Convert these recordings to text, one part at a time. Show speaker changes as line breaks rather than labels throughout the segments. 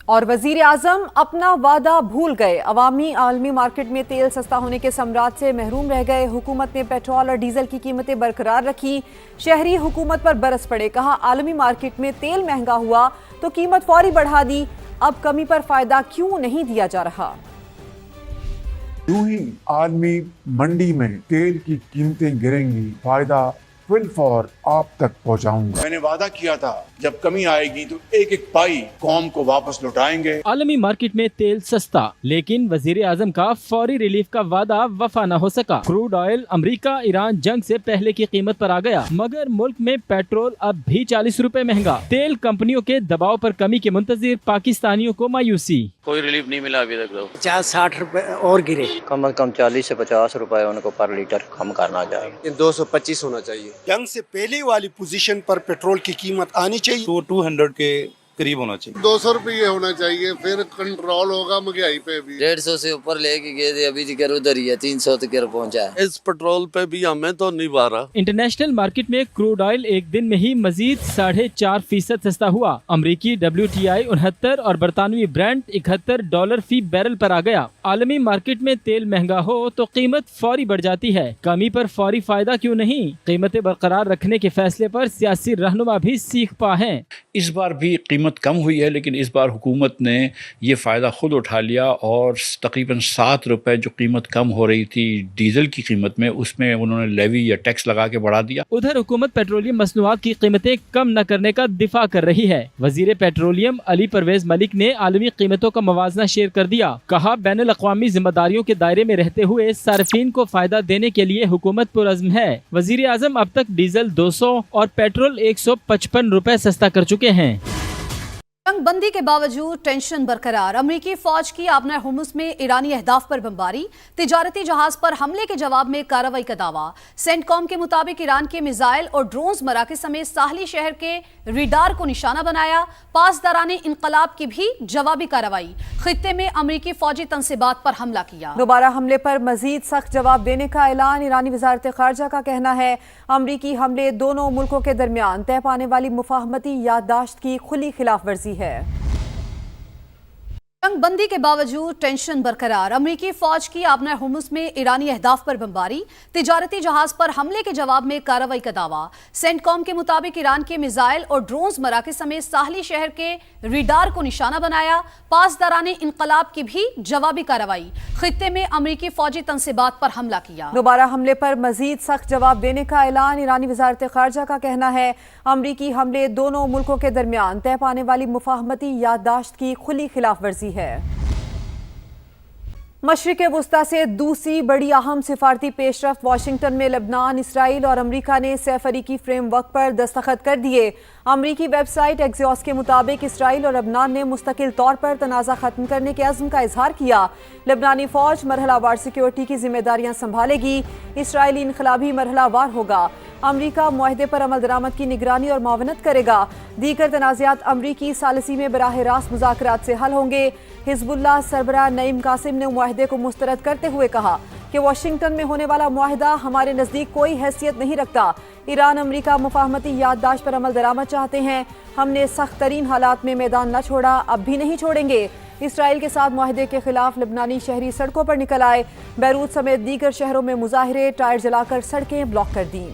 اور وزیر اعظم اپنا وعدہ بھول گئے، عوامی عالمی مارکیٹ میں تیل سستا ہونے کے ثمرات سے محروم رہ گئے۔ حکومت نے پیٹرول اور ڈیزل کی قیمتیں برقرار رکھی، شہری حکومت پر برس پڑے، کہا عالمی مارکیٹ میں تیل مہنگا ہوا تو قیمت فوری بڑھا دی، اب کمی پر فائدہ کیوں نہیں دیا جا رہا؟
یوں ہی عالمی منڈی میں تیل کی قیمتیں گریں گی، فائدہ فل فور آپ تک پہنچاؤں گا۔
میں نے وعدہ کیا تھا جب کمی آئے گی تو ایک ایک پائی قوم کو واپس لوٹائیں گے۔
عالمی مارکیٹ میں تیل سستا، لیکن وزیر اعظم کا فوری ریلیف کا وعدہ وفا نہ ہو سکا۔ کروڈ آئل امریکہ ایران جنگ سے پہلے کی قیمت پر آ گیا، مگر ملک میں پیٹرول اب بھی 40 روپے مہنگا۔ تیل کمپنیوں کے دباؤ پر کمی کے منتظر پاکستانیوں کو مایوسی۔
کوئی ریلیف نہیں ملا ابھی تک تو
50-60 روپے اور گرے،
کم از کم 40 سے 50 روپے ان کو پر لیٹر کم کرنا چاہیے۔
225 ہونا چاہیے۔
جنگ سے پہلے والی پوزیشن پر پیٹرول کی قیمت آنی چاہیے،
200 کے قریب ہونا چاہیے۔
200 روپے ہونا چاہیے، پھر کنٹرول ہوگا مہنگائی پہ بھی۔
150 سے اوپر لے کے گئے تھے، ابھی تک ادھر ہی ہے، 300 تک پہنچا ہے۔
اس پیٹرول پہ بھی ہمیں تو نہیں بارا۔
انٹرنیشنل مارکیٹ میں کروڈ آئل ایک دن میں ہی مزید 4.5% سستا ہوا۔ امریکی WTI 69 اور برطانوی برینٹ $71 فی بیرل پر آ گیا۔ عالمی مارکیٹ میں تیل مہنگا ہو تو قیمت فوری بڑھ جاتی ہے، کمی پر فوری فائدہ کیوں نہیں؟ قیمتیں برقرار رکھنے کے فیصلے پر سیاسی رہنما بھی سیکھ پا ہیں۔
اس بار بھی قیمت کم ہوئی ہے، لیکن اس بار حکومت نے یہ فائدہ خود اٹھا لیا اور تقریباً 7 روپے جو قیمت کم ہو رہی تھی ڈیزل کی قیمت میں، اس میں انہوں نے لیوی یا ٹیکس لگا کے بڑھا دیا۔
ادھر حکومت پیٹرولیم مصنوعات کی قیمتیں کم نہ کرنے کا دفاع کر رہی ہے۔ وزیر پیٹرولیم علی پرویز ملک نے عالمی قیمتوں کا موازنہ شیئر کر دیا، کہا بین الاقوامی ذمہ داریوں کے دائرے میں رہتے ہوئے صارفین کو فائدہ دینے کے لیے حکومت پرعزم ہے۔ وزیر اعظم اب تک ڈیزل 200 اور پیٹرول 155 روپے سستا کر چکے ہیں۔
جنگ بندی کے باوجود ٹینشن برقرار، امریکی فوج کی آبنہ ہرمز میں ایرانی اہداف پر بمباری، تجارتی جہاز پر حملے کے جواب میں کارروائی کا دعویٰ۔ سینٹ کام کے مطابق ایران کے میزائل اور ڈرونز مراکز سمیت ساحلی شہر کے ریڈار کو نشانہ بنایا، پاسداران انقلاب کی بھی جوابی کارروائی، خطے میں امریکی فوجی تنصیبات پر حملہ کیا۔
دوبارہ حملے پر مزید سخت جواب دینے کا اعلان، ایرانی وزارت خارجہ کا کہنا ہے امریکی حملے دونوں ملکوں کے درمیان طے پانے والی مفاہمتی یادداشت کی کھلی خلاف ورزی ہے۔
جنگ بندی کے باوجود ٹینشن برقرار، امریکی فوج کی آبنہ ہرمز میں ایرانی اہداف پر بمباری، تجارتی جہاز پر حملے کے جواب میں کارروائی کا دعویٰ۔ سینٹ کام کے مطابق ایران کے میزائل اور ڈرونز مراکز سمیت ساحلی شہر کے ریڈار کو نشانہ بنایا، پاسداران انقلاب کی بھی جوابی کارروائی، خطے میں امریکی فوجی تنصیبات پر حملہ کیا۔
دوبارہ حملے پر مزید سخت جواب دینے کا اعلان، ایرانی وزارت خارجہ کا کہنا ہے امریکی حملے دونوں ملکوں کے درمیان طے پانے والی مفاہمتی یادداشت کی کھلی خلاف ورزی ہے۔ مشرق وسطی سے دوسری بڑی اہم سفارتی پیش رفت، واشنگٹن میں لبنان، اسرائیل اور امریکہ نے سہ فریقی فریم ورک پر دستخط کر دیے۔ امریکی ویب سائٹ ایکزیوس کے مطابق اسرائیل اور لبنان نے مستقل طور پر تنازع ختم کرنے کے عزم کا اظہار کیا۔ لبنانی فوج مرحلہ وار سیکیورٹی کی ذمہ داریاں سنبھالے گی، اسرائیلی انقلابی مرحلہ وار ہوگا۔ امریکہ معاہدے پر عمل درآمد کی نگرانی اور معاونت کرے گا۔ دیگر تنازعات امریکی ثالثی میں براہ راست مذاکرات سے حل ہوں گے۔ حزب اللہ سربراہ نعیم قاسم نے معاہدے کو مسترد کرتے ہوئے کہا کہ واشنگٹن میں ہونے والا معاہدہ ہمارے نزدیک کوئی حیثیت نہیں رکھتا۔ ایران امریکہ مفاہمتی یادداشت پر عمل درآمد چاہتے ہیں، ہم نے سخت ترین حالات میں میدان نہ چھوڑا، اب بھی نہیں چھوڑیں گے۔ اسرائیل کے ساتھ معاہدے کے خلاف لبنانی شہری سڑکوں پر نکل آئے، بیروت سمیت دیگر شہروں میں مظاہرے، ٹائر جلا کر سڑکیں بلاک کر دیں۔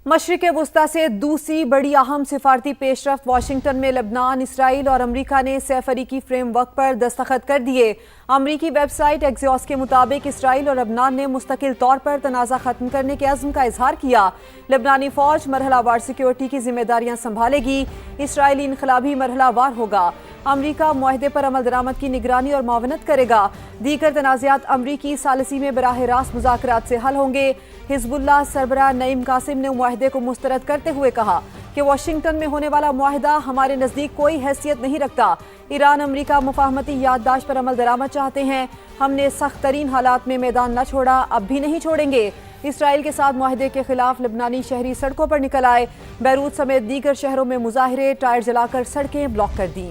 مشرق وسطی سے دوسری بڑی اہم سفارتی پیش رفت، واشنگٹن میں لبنان، اسرائیل اور امریکہ نے سہ فریقی فریم ورک پر دستخط کر دیے۔ امریکی ویب سائٹ ایکزیوس کے مطابق اسرائیل اور لبنان نے مستقل طور پر تنازع ختم کرنے کے عزم کا اظہار کیا۔ لبنانی فوج مرحلہ وار سیکیورٹی کی ذمہ داریاں سنبھالے گی، اسرائیلی انقلابی مرحلہ وار ہوگا۔ امریکہ معاہدے پر عمل درآمد کی نگرانی اور معاونت کرے گا۔ دیگر تنازعات امریکی ثالثی میں براہ راست مذاکرات سے حل ہوں گے۔ حزب اللہ سربراہ نعیم قاسم نے معاہدے کو مسترد کرتے ہوئے کہا کہ واشنگٹن میں ہونے والا معاہدہ ہمارے نزدیک کوئی حیثیت نہیں رکھتا۔ ایران امریکہ مفاہمتی یادداشت پر عمل درآمد چاہتے ہیں، ہم نے سخت ترین حالات میں میدان نہ چھوڑا، اب بھی نہیں چھوڑیں گے۔ اسرائیل کے ساتھ معاہدے کے خلاف لبنانی شہری سڑکوں پر نکل آئے، بیروت سمیت دیگر شہروں میں مظاہرے، ٹائر جلا کر سڑکیں بلاک کر دیں۔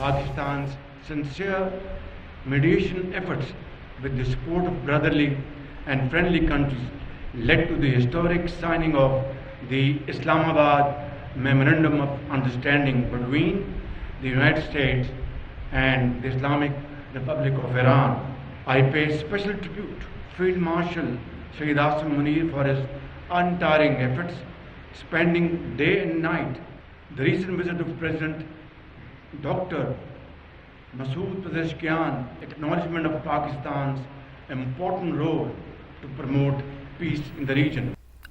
Pakistan's sincere mediation efforts with the support of brotherly and friendly countries led to the historic signing of the Islamabad Memorandum of Understanding between the United States and the Islamic Republic of Iran. I pay special tribute to Field Marshal Sayyid Asim Munir for his untiring efforts, spending day and night. The recent visit of President Dr. Masood Pezeshkian, acknowledgement of Pakistan's important role to promote peace in the region.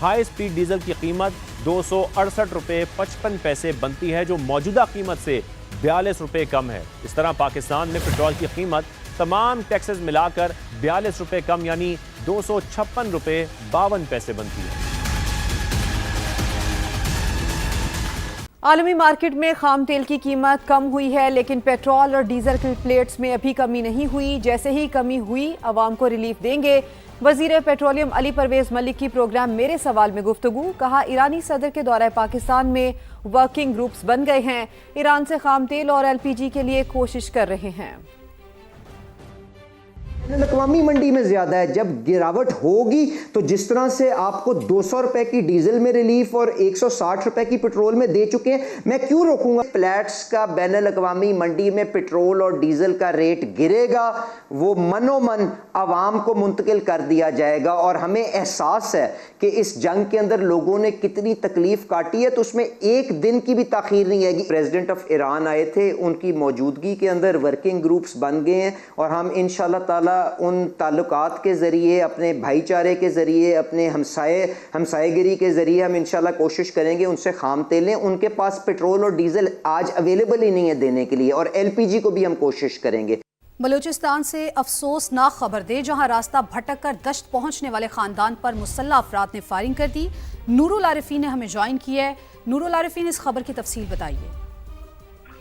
High speed diesel کی قیمت 268 روپے 55 پیسے بنتی ہے جو موجودہ قیمت سے 42 روپے کم ہے۔ اس طرح پاکستان میں پیٹرول کی قیمت تمام ٹیکسز ملا کر 42 روپے کم یعنی 256 روپے 52 پیسے بنتی ہے۔
عالمی مارکیٹ میں خام تیل کی قیمت کم ہوئی ہے لیکن پیٹرول اور ڈیزل کی پلیٹس میں ابھی کمی نہیں ہوئی۔ جیسے ہی کمی ہوئی عوام کو ریلیف دیں گے۔ وزیر پیٹرولیم علی پرویز ملک کی پروگرام میرے سوال میں گفتگو، کہا ایرانی صدر کے دورہ پاکستان میں ورکنگ گروپس بن گئے ہیں، ایران سے خام تیل اور LPG کے لیے کوشش کر رہے ہیں۔
بین الاقوامی منڈی میں زیادہ ہے، جب گراوٹ ہوگی تو جس طرح سے آپ کو 200 روپے کی ڈیزل میں ریلیف اور 160 روپے کی پیٹرول میں دے چکے ہیں، میں کیوں روکوں گا؟ پلیٹس کا بین الاقوامی منڈی میں پیٹرول اور ڈیزل کا ریٹ گرے گا، وہ منو من عوام کو منتقل کر دیا جائے گا، اور ہمیں احساس ہے کہ اس جنگ کے اندر لوگوں نے کتنی تکلیف کاٹی ہے، تو اس میں ایک دن کی بھی تاخیر نہیں آئے گی۔ پریزیڈنٹ آف ایران آئے تھے، ان کی موجودگی کے اندر ورکنگ گروپس بن گئے ہیں، اور ہم انشاءاللہ تعالی ان تعلقات کے ذریعے، اپنے بھائی چارے کے ذریعے، اپنے ہمسائے گری کے ذریعے ہم انشاءاللہ کوشش کریں گے ان سے خام تیل لیں۔ ان کے پاس پیٹرول اور ڈیزل آج اویلیبل ہی نہیں ہے دینے کے لیے، اور LPG کو بھی ہم کوشش کریں گے۔
بلوچستان سے افسوسناک خبر دے، جہاں راستہ بھٹک کر دشت پہنچنے والے خاندان پر مسلح افراد نے فائرنگ کر دی۔ نور العارفین نے ہمیں جوائن کیا ہے۔ نور العارفین، اس خبر کی تفصیل بتائیے۔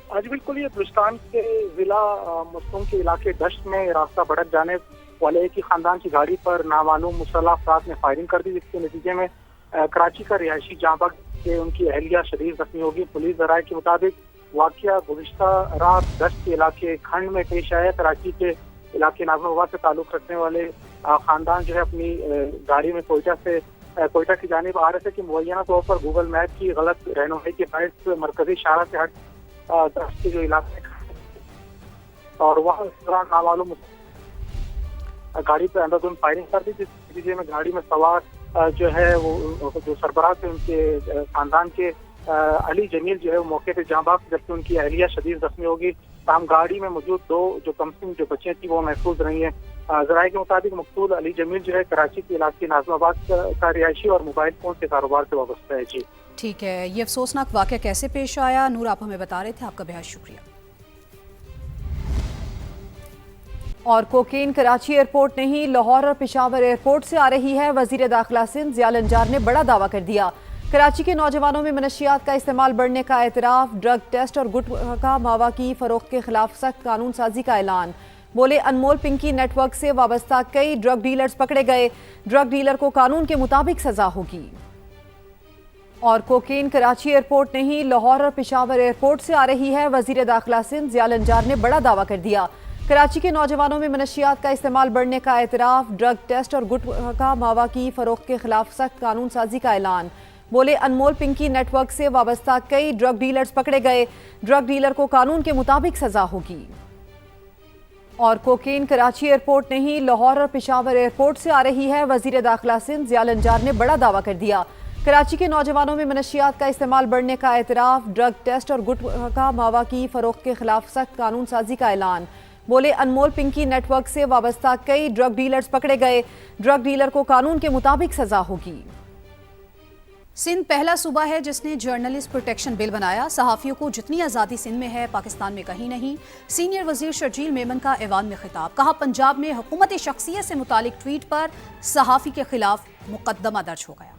آج بالکل یہ بلوچستان کے ضلع مستونگ کے علاقے دشت میں راستہ بھٹک جانے والے ایک ہی خاندان کی گاڑی پر نامعلوم مسلح افراد نے فائرنگ کر دی، جس کے نتیجے میں کراچی کا رہائشی جاں بحق کے ان کی اہلیہ شدید زخمی ہوگی۔ پولیس ذرائع کے مطابق واقعہ گزشتہ رات دشت کے علاقے کھنڈ میں پیش آیا۔ کراچی کے علاقے ناظم آباد سے تعلق رکھنے والے خاندان جو ہے اپنی گاڑی میں کوئٹہ کی جانب آ رہے تھے کہ معینہ طور پر گوگل میپ کی غلط رہنمائی کے باعث مرکزی شاہراہ سے ہٹ دشت کے جو علاقے اور وہاں اس دوران نامعلوم گاڑی پہ اندھادھند فائرنگ کر دی، جس نتیجے میں گاڑی میں سوار جو ہے وہ جو سربراہ تھے ان کے خاندان کے علی جمیل جو ہے وہ موقع پہ جاں بحق، جبکہ ان کی اہلیہ شدید زخمی ہوگی۔ تاہم گاڑی میں موجود دو جو کمسن جو بچیاں تھیں وہ محفوظ رہی ہیں۔ ذرائع کے مطابق مقتول علی جمیل جو ہے کراچی کے علاقے ناظم آباد کا رہائشی اور موبائل فون کے کاروبار سے وابستہ ہے۔ جی
ٹھیک ہے، یہ افسوسناک واقعہ کیسے پیش آیا؟ نور، آپ ہمیں بتا رہے تھے، آپ کا بہت شکریہ۔
اور کوکین کراچی ایئرپورٹ نہیں لاہور اور پشاور ایئرپورٹ سے آ رہی ہے۔ وزیر داخلہ سندھ ضیاء النجار نے بڑا دعویٰ کر دیا۔ کراچی کے نوجوانوں میں منشیات کا استعمال بڑھنے کا اعتراف، ڈرگ ٹیسٹ اور گٹکا ماوا کی فروخت کے خلاف سخت قانون سازی کا اعلان۔ بولے انمول پنکی نیٹ ورک سے وابستہ کئی ڈرگ ڈیلرز پکڑے گئے، ڈرگ ڈیلر کو قانون کے مطابق سزا ہوگی۔ اور کوکین کراچی ایئرپورٹ نہیں لاہور اور پشاور ایئرپورٹ سے آ رہی ہے۔ وزیر داخلہ سندھ ضیاء النجار نے بڑا دعویٰ کر دیا۔ کراچی کے نوجوانوں میں منشیات کا استعمال بڑھنے کا اعتراف، ڈرگ ٹیسٹ اور گٹکا ماوا کی فروخت کے خلاف سخت قانون سازی کا اعلان۔ بولے انمول پنکی نیٹ ورک سے وابستہ کئی ڈرگ ڈیلرز پکڑے گئے، ڈرگ ڈیلر کو قانون کے مطابق سزا ہوگی۔ اور کوکین کراچی ایئرپورٹ نہیں لاہور اور پشاور ایئرپورٹ سے آ رہی ہے۔ وزیر داخلہ سندھ ضیاء النجار نے بڑا دعویٰ کر دیا۔ کراچی کے نوجوانوں میں منشیات کا استعمال بڑھنے کا اعتراف، ڈرگ ٹیسٹ اور گٹکا ماوا کی فروخت کے خلاف سخت قانون سازی کا اعلان۔ بولے انمول پنکی نیٹ ورک سے وابستہ کئی ڈرگ ڈیلرز پکڑے گئے، ڈرگ ڈیلر کو قانون کے مطابق سزا ہوگی۔
سندھ پہلا صوبہ ہے جس نے جرنلسٹ پروٹیکشن بل بنایا۔ صحافیوں کو جتنی آزادی سندھ میں ہے پاکستان میں کہیں نہیں۔ سینئر وزیر شرجیل میمن کا ایوان میں خطاب، کہا پنجاب میں حکومتی شخصیت سے متعلق ٹویٹ پر صحافی کے خلاف مقدمہ درج ہو گیا۔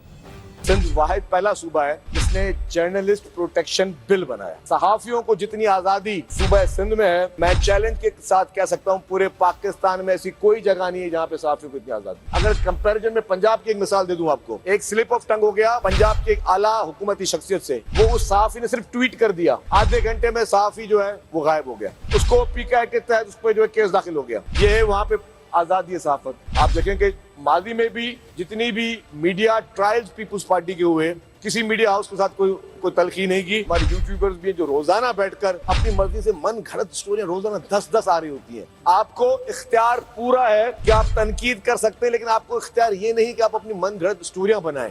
سندھ واحد پہلا صوبہ ہے جس نے جرنلسٹ پروٹیکشن بل بنایا۔ صحافیوں کو جتنی آزادی صوبہ سندھ میں ہے، میں چیلنج کے ساتھ کہہ سکتا ہوں پورے پاکستان میں ایسی کوئی جگہ نہیں ہے جہاں پہ صحافیوں کو اتنی آزادی۔ اگر کمپیریزن میں پنجاب کی ایک مثال دے دوں آپ کو، ایک سلپ آف ٹنگ ہو گیا پنجاب کے ایک اعلیٰ حکومتی شخصیت سے، وہ اس صحافی نے صرف ٹویٹ کر دیا، آدھے گھنٹے میں صحافی جو ہے وہ غائب ہو گیا، اس کو PK کے تحت اس پہ جو ہے کیس داخل ہو گیا۔ یہ ہے وہاں پہ آزادی صحافت۔ آپ دیکھیں کہ ماضی میں بھی جتنی بھی میڈیا ٹرائلز پیپلز پارٹی کے ہوئے، کسی میڈیا ہاؤس کے ساتھ کوئی تلخی نہیں کی۔ ہمارے یوٹیوبرز بھی ہیں جو روزانہ بیٹھ کر اپنی مرضی سے من گھڑت سٹوریاں روزانہ 10 آ رہی ہوتی ہیں۔ آپ کو اختیار پورا ہے کہ آپ تنقید کر سکتے ہیں، لیکن آپ کو اختیار یہ نہیں کہ آپ اپنی من گھڑت سٹوریاں بنائیں۔